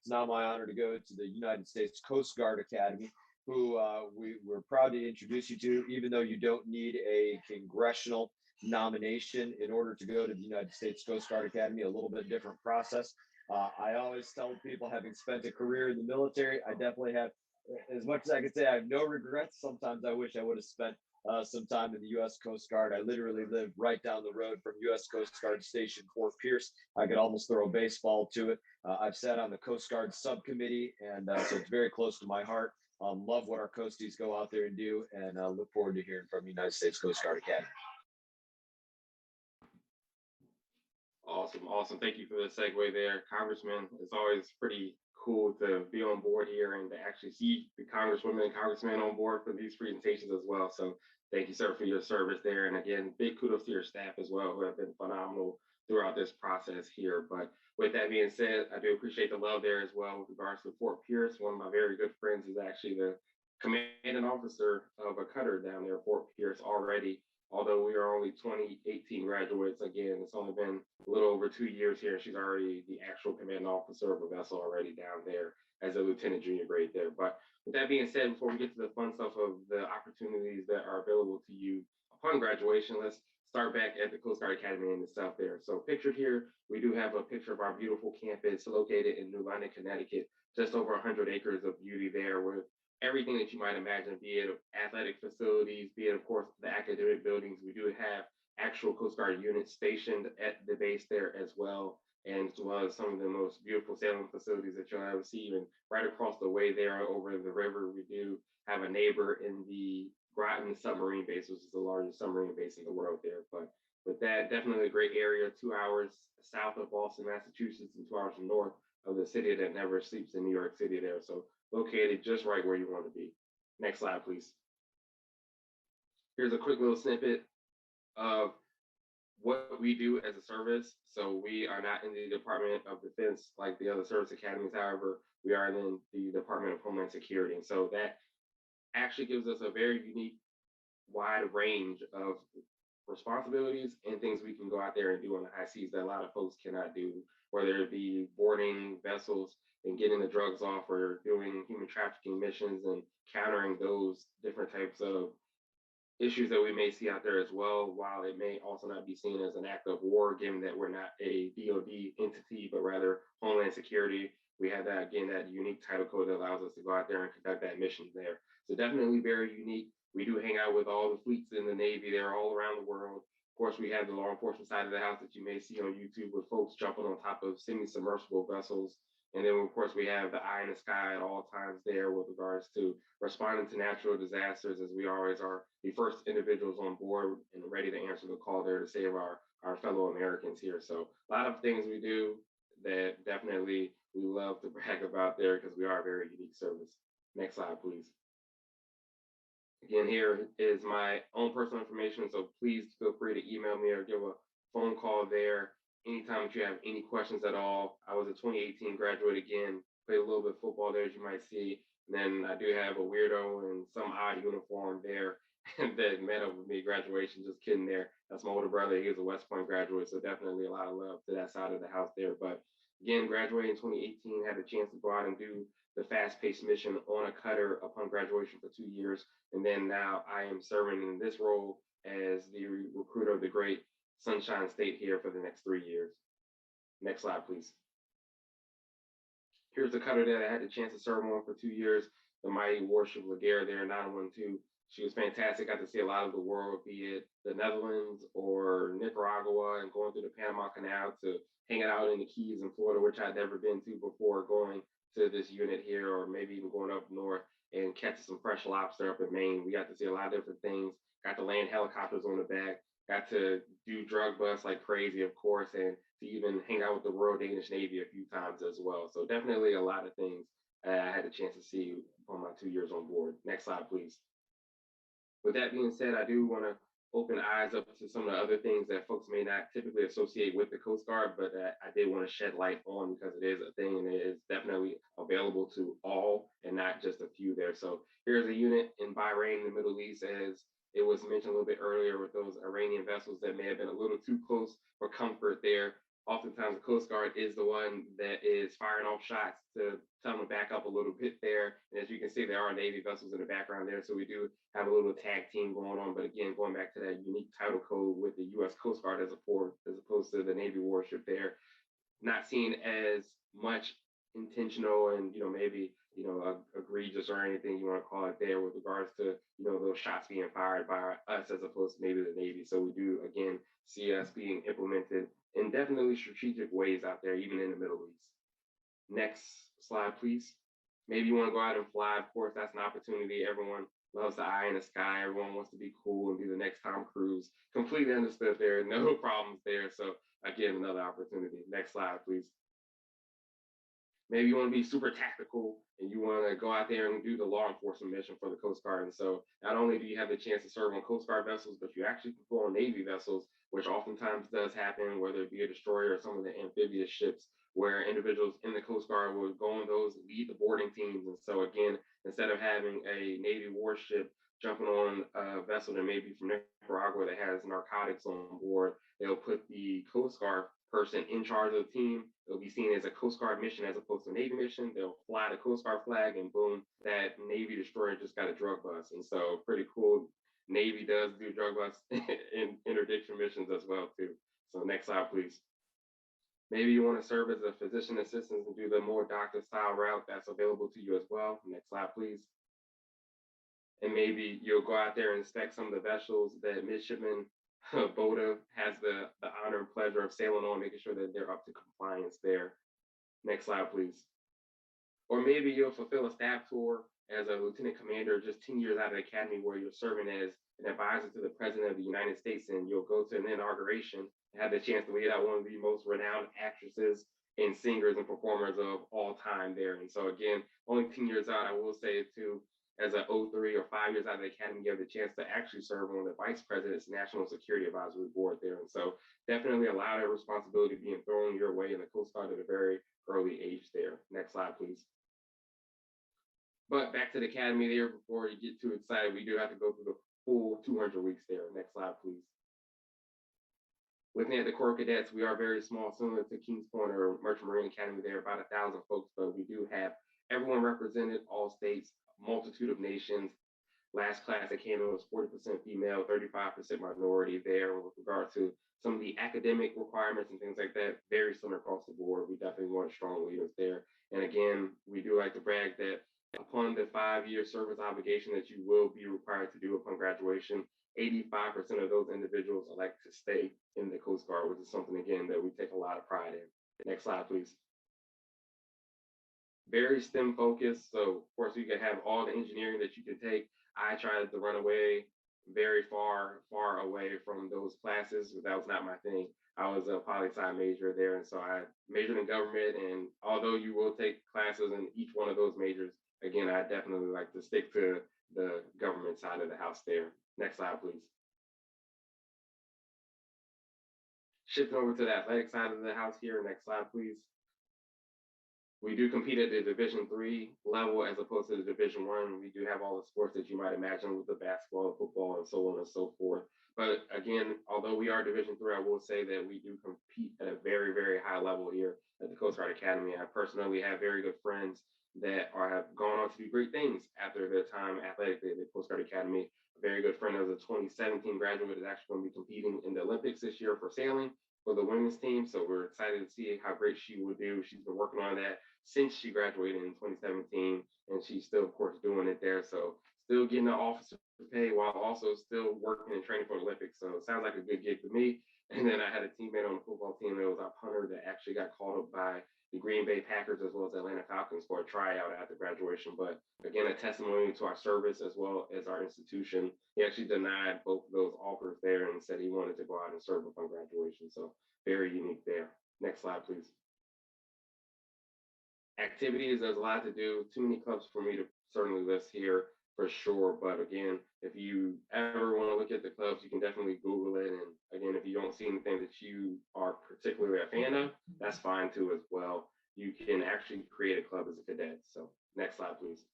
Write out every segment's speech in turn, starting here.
It's now my honor to go to the United States Coast Guard Academy, who we're proud to introduce you to, even though you don't need a congressional nomination in order to go to the United States Coast Guard Academy. A little bit different process. I always tell people, having spent a career in the military, I definitely have, as much as I could say, I have no regrets. Sometimes I wish I would have spent some time in the U.S. Coast Guard. I literally live right down the road from U.S. Coast Guard Station Fort Pierce. I could almost throw a baseball to it. I've sat on the Coast Guard subcommittee, and so it's very close to my heart. Love what our coasties go out there and do, and look forward to hearing from United States Coast Guard Academy. Awesome, awesome. Thank you for the segue there, Congressman. It's always pretty cool to be on board here and to actually see the congresswomen and congressmen on board for these presentations as well. So thank you, sir, for your service there. And again, big kudos to your staff as well, who have been phenomenal throughout this process here. But with that being said, I do appreciate the love there as well with regards to Fort Pierce. One of my very good friends is actually the commanding officer of a cutter down there, Fort Pierce, already. Although we are only 2018 graduates, again, it's only been a little over 2 years here. She's already the actual commanding officer of a vessel already down there as a lieutenant junior grade there. But with that being said, before we get to the fun stuff of the opportunities that are available to you upon graduation, let's start back at the Coast Guard Academy in itself there. So pictured here, we do have a picture of our beautiful campus located in New London, Connecticut, just over 100 acres of beauty there with everything that you might imagine, be it athletic facilities, be it, of course, the academic buildings. We do have actual Coast Guard units stationed at the base there as well, and as well as some of the most beautiful sailing facilities that you'll ever see. And right across the way there over the river, we do have a neighbor in the Groton submarine base, which is the largest submarine base in the world there. But with that, definitely a great area, 2 hours south of Boston, Massachusetts, and 2 hours north of the city that never sleeps in New York City there. So located just right where you want to be. Next slide, please. Here's a quick little snippet of what we do as a service. So we are not in the Department of Defense like the other service academies. However, we are in the Department of Homeland Security. And so that actually gives us a very unique, wide range of responsibilities and things we can go out there and do on the high seas that a lot of folks cannot do, whether it be boarding vessels and getting the drugs off, or doing human trafficking missions and countering those different types of issues that we may see out there as well, while it may also not be seen as an act of war, given that we're not a DoD entity, but rather Homeland Security. We have that, again, that unique title code that allows us to go out there and conduct that mission there. So definitely very unique. We do hang out with all the fleets in the Navy. They're all around the world. Of course, we have the law enforcement side of the house that you may see on YouTube with folks jumping on top of semi-submersible vessels. And then, of course, we have the eye in the sky at all times there with regards to responding to natural disasters, as we always are the first individuals on board and ready to answer the call there to save our fellow Americans here. So a lot of things we do that definitely we love to brag about there because we are a very unique service. Next slide, please. Again, here is my own personal information, so please feel free to email me or give a phone call there anytime if you have any questions at all. I was a 2018 graduate again, played a little bit of football there, as you might see. And then I do have a weirdo and some odd uniform there that met up with me at graduation. Just kidding there. That's my older brother. He was a West Point graduate, so definitely a lot of love to that side of the house there. But again, graduated in 2018, had a chance to go out and do the fast-paced mission on a cutter upon graduation for 2 years. And then now I am serving in this role as the recruiter of the great Sunshine State here for the next 3 years. Next slide, please. Here's the cutter that I had the chance to serve on for 2 years, the mighty warship Laguerre there, 912. She was fantastic. Got to see a lot of the world, be it the Netherlands or Nicaragua, and going through the Panama Canal to hanging out in the Keys in Florida, which I'd never been to before going to this unit here, or maybe even going up north and catching some fresh lobster up in Maine. We got to see a lot of different things. Got to land helicopters on the back. Got to do drug busts like crazy, of course, and to even hang out with the Royal Danish Navy a few times as well. So definitely a lot of things I had a chance to see on my 2 years on board. Next slide, please. With that being said, I do want to open eyes up to some of the other things that folks may not typically associate with the Coast Guard, but I did want to shed light on because it is a thing and it is definitely available to all and not just a few there. So here's a unit in Bahrain in the Middle East, as it was mentioned a little bit earlier with those Iranian vessels that may have been a little too close for comfort there. oftentimes the Coast Guard is the one that is firing off shots to tell them to back up a little bit there. And as you can see, there are Navy vessels in the background there. So we do have a little tag team going on. But again, going back to that unique title code with the U.S. Coast Guard as opposed to the Navy warship there, not seen as much intentional and maybe egregious or anything you want to call it there with regards to those shots being fired by us as opposed to maybe the Navy. So we do again see us being implemented in definitely strategic ways out there, even in the Middle East. Next slide, please. Maybe you want to go out and fly. Of course, that's an opportunity. Everyone loves the eye in the sky. Everyone wants to be cool and be the next Tom Cruise. Completely understood there. No problems there. So again, another opportunity. Next slide, please. Maybe you want to be super tactical and you want to go out there and do the law enforcement mission for the Coast Guard. And so not only do you have the chance to serve on Coast Guard vessels, but you actually can go on Navy vessels, which oftentimes does happen, whether it be a destroyer or some of the amphibious ships, where individuals in the Coast Guard will go on those, lead the boarding teams. And so again, instead of having a Navy warship jumping on a vessel that may be from Nicaragua that has narcotics on board, they'll put the Coast Guard person in charge of the team. It'll be seen as a Coast Guard mission as opposed to a Navy mission. They'll fly the Coast Guard flag and boom, that Navy destroyer just got a drug bust. And so pretty cool. Navy does do drug busts in interdiction missions as well too. So next slide, please. Maybe you want to serve as a physician assistant and do the more doctor style route that's available to you as well. Next slide, please. And maybe you'll go out there and inspect some of the vessels that Midshipman Boda has the honor and pleasure of sailing on, making sure that they're up to compliance there. Next slide, please. Or maybe you'll fulfill a staff tour as a lieutenant commander just 10 years out of the academy where you're serving as an advisor to the president of the United States, and you'll go to an inauguration and have the chance to lead out one of the most renowned actresses and singers and performers of all time there. And so again, only 10 years out, I will say too, as an 03 or 5 years out of the academy, you have the chance to actually serve on the vice president's national security advisory board there. And so definitely a lot of responsibility being thrown your way in the Coast Guard at a very early age there. Next slide, please. But back to the academy there, before you get too excited, we do have to go through the full 200 weeks there. Next slide, please. Looking at the Corps of Cadets, we are very small, similar to Kings Point or Merchant Marine Academy there, about 1,000 folks, but we do have everyone represented, all states, multitude of nations. Last class that came in was 40% female, 35% minority there with regard to some of the academic requirements and things like that, very similar across the board. We definitely want strong leaders there. And again, we do like to brag that upon the 5-year service obligation that you will be required to do upon graduation, 85% of those individuals elect to stay in the Coast Guard, which is something, again, that we take a lot of pride in. Next slide, please. Very STEM focused. So, of course, you can have all the engineering that you can take. I tried to run away very far away from those classes, but that was not my thing. I was a poli-sci major there, and so I majored in government. And although you will take classes in each one of those majors, again, I definitely like to stick to the government side of the house there. Next slide, please. Shifting over to the athletic side of the house here. Next slide, please. We do compete at the Division III level as opposed to the Division I. We do have all the sports that you might imagine with the basketball, football, and so on and so forth. But again, although we are Division III, I will say that we do compete at a very, very high level here at the Coast Guard Academy. I personally have very good friends that have gone on to do great things after their time athletically at the Coast Guard Academy. A very good friend of the 2017 graduate is actually going to be competing in the Olympics this year for sailing for the women's team. So we're excited to see how great she will do. She's been working on that since she graduated in 2017, and she's still, of course, doing it there. So still getting the officer pay while also still working and training for the Olympics. So it sounds like a good gig to me. And then I had a teammate on the football team that was our punter that actually got called up by the Green Bay Packers as well as Atlanta Falcons for a tryout after graduation. But again, a testimony to our service as well as our institution. He actually denied both of those offers there and said he wanted to go out and serve upon graduation. So very unique there. Next slide, please. Activities, there's a lot to do. Too many clubs for me to certainly list here for sure. But again, if you ever want to look at the clubs, you can definitely Google it. And again, if you don't see anything that you are particularly a fan of, that's fine too as well. You can actually create a club as a cadet. So next slide, please.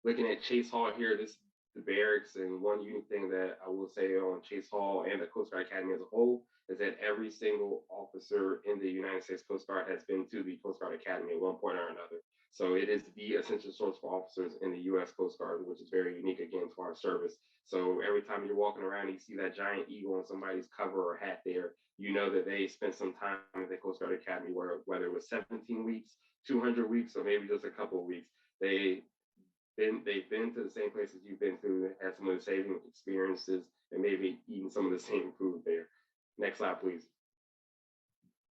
Looking at Chase Hall here, this is the barracks, and one unique thing that I will say on Chase Hall and the Coast Guard Academy as a whole is that every single officer in the United States Coast Guard has been to the Coast Guard Academy at one point or another. So it is the essential source for officers in the U.S. Coast Guard, which is very unique again to our service. So every time you're walking around, and you see that giant eagle on somebody's cover or hat there, you know that they spent some time at the Coast Guard Academy, where whether it was 17 weeks, 200 weeks, or maybe just a couple of weeks, they've been to the same places you've been to, had some of the same experiences, and maybe eaten some of the same food there. Next slide, please.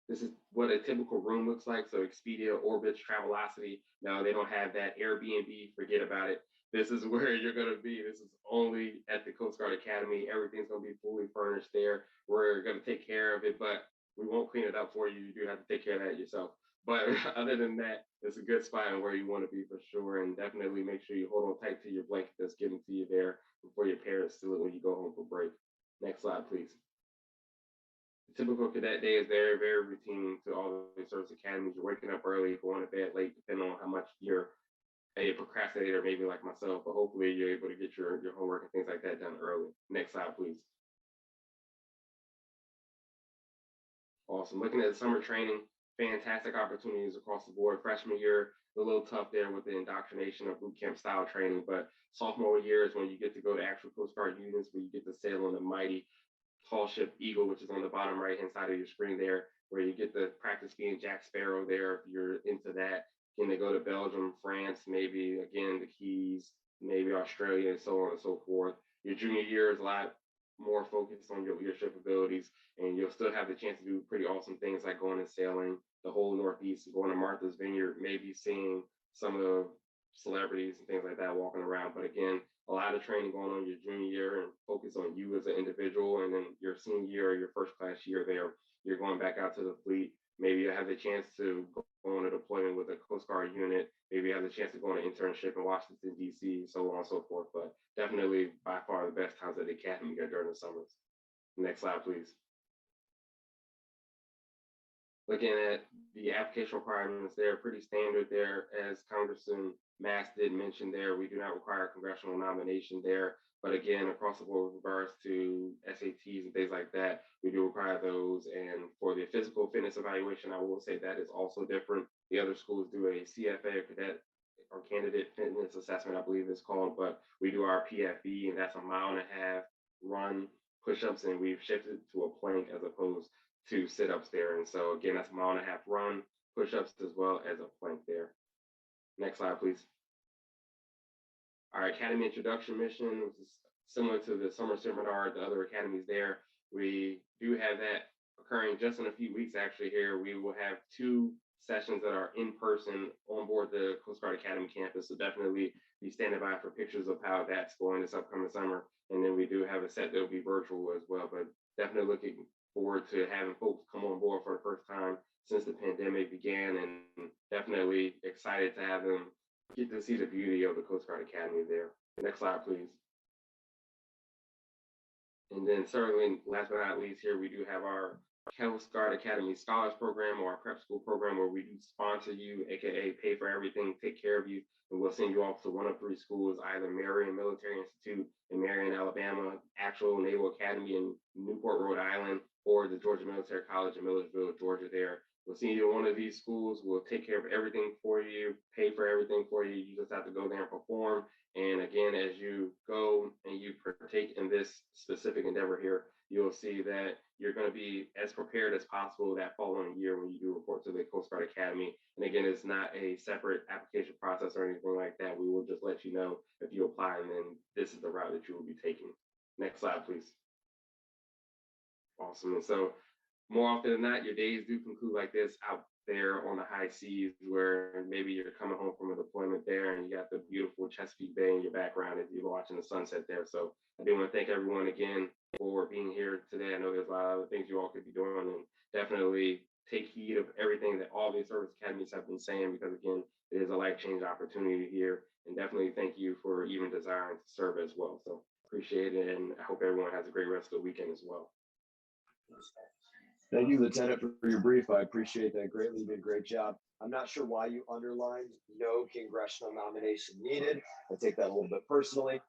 This is what a typical room looks like. So Expedia, Orbitz, Travelocity. No, they don't have that. Airbnb, forget about it. This is where you're going to be. This is only at the Coast Guard Academy. Everything's going to be fully furnished there. We're going to take care of it, but we won't clean it up for you. You do have to take care of that yourself. But other than that, it's a good spot and where you want to be for sure. And definitely make sure you hold on tight to your blanket that's given to you there before your parents steal it when you go home for break. Next slide, please. The typical cadet day is very, very routine to all the service academies. You're waking up early, going to bed late, depending on how much you're a procrastinator, maybe like myself, but hopefully you're able to get your homework and things like that done early. Next slide, please. Awesome. Looking at summer training, fantastic opportunities across the board. Freshman year, a little tough there with the indoctrination of boot camp style training, but sophomore year is when you get to go to actual Coast Guard units, where you get to sail on the mighty tall ship Eagle, which is on the bottom right-hand side of your screen there, where you get to practice being Jack Sparrow there if you're into that. Can they go to Belgium, France, maybe again the Keys, maybe Australia, and so on and so forth. Your junior year is a lot more focused on your leadership abilities, and you'll still have the chance to do pretty awesome things like going and sailing the whole Northeast, going to Martha's Vineyard, maybe seeing some of the celebrities and things like that walking around. But again, a lot of training going on your junior year and focus on you as an individual. And then your senior year or your first class year there, you're going back out to the fleet. Maybe you have the chance to go on a deployment with a Coast Guard unit. Maybe you have the chance to go on an internship in Washington, D.C., so on and so forth. But definitely by far the best times at the academy are during the summers. Next slide, please. Looking at the application requirements, they're pretty standard there. As Congressman Mass did mention there, we do not require congressional nomination there. But again, across the board with regards to SATs and things like that, we do require those. And for the physical fitness evaluation, I will say that is also different. The other schools do a CFA or cadet or candidate fitness assessment, I believe it's called, but we do our PFE, and that's a 1.5 mile run, push-ups, and we've shifted to a plank as opposed to sit-ups there. And so again, that's a 1.5 mile run, push-ups, as well as a plank there. Next slide, please. Our Academy Introduction mission, which is similar to the summer seminar, the other academies there. We do have that occurring just in a few weeks actually here. We will have 2 sessions that are in person on board the Coast Guard Academy campus. So definitely be standing by for pictures of how that's going this upcoming summer. And then we do have a set that will be virtual as well, but definitely looking forward to having folks come on board for the first time since the pandemic began, and definitely excited to have them get to see the beauty of the Coast Guard Academy there. Next slide, please. And then certainly, last but not least here, we do have our Coast Guard Academy Scholars Program, or our prep school program, where we do sponsor you, AKA pay for everything, take care of you, and we'll send you off to one of 3 schools, either Marion Military Institute in Marion, Alabama, actual Naval Academy in Newport, Rhode Island, or the Georgia Military College in Millersville, Georgia there. We'll send you to one of these schools. We'll take care of everything for you, pay for everything for you. You just have to go there and perform. And again, as you go and you partake in this specific endeavor here, you'll see that you're going to be as prepared as possible that following year when you do report to the Coast Guard Academy. And again, it's not a separate application process or anything like that. We will just let you know if you apply, and then this is the route that you will be taking. Next slide, please. Awesome. And so more often than not, your days do conclude like this out there on the high seas, where maybe you're coming home from a deployment there and you got the beautiful Chesapeake Bay in your background as you're watching the sunset there. So I do want to thank everyone again for being here today. I know there's a lot of other things you all could be doing, and definitely take heed of everything that all these service academies have been saying, because again, it is a life-changing opportunity here. And definitely thank you for even desiring to serve as well. So appreciate it, and I hope everyone has a great rest of the weekend as well. Thank you, Lieutenant, for your brief. I appreciate that greatly. You did a great job. I'm not sure why you underlined no congressional nomination needed. I take that a little bit personally.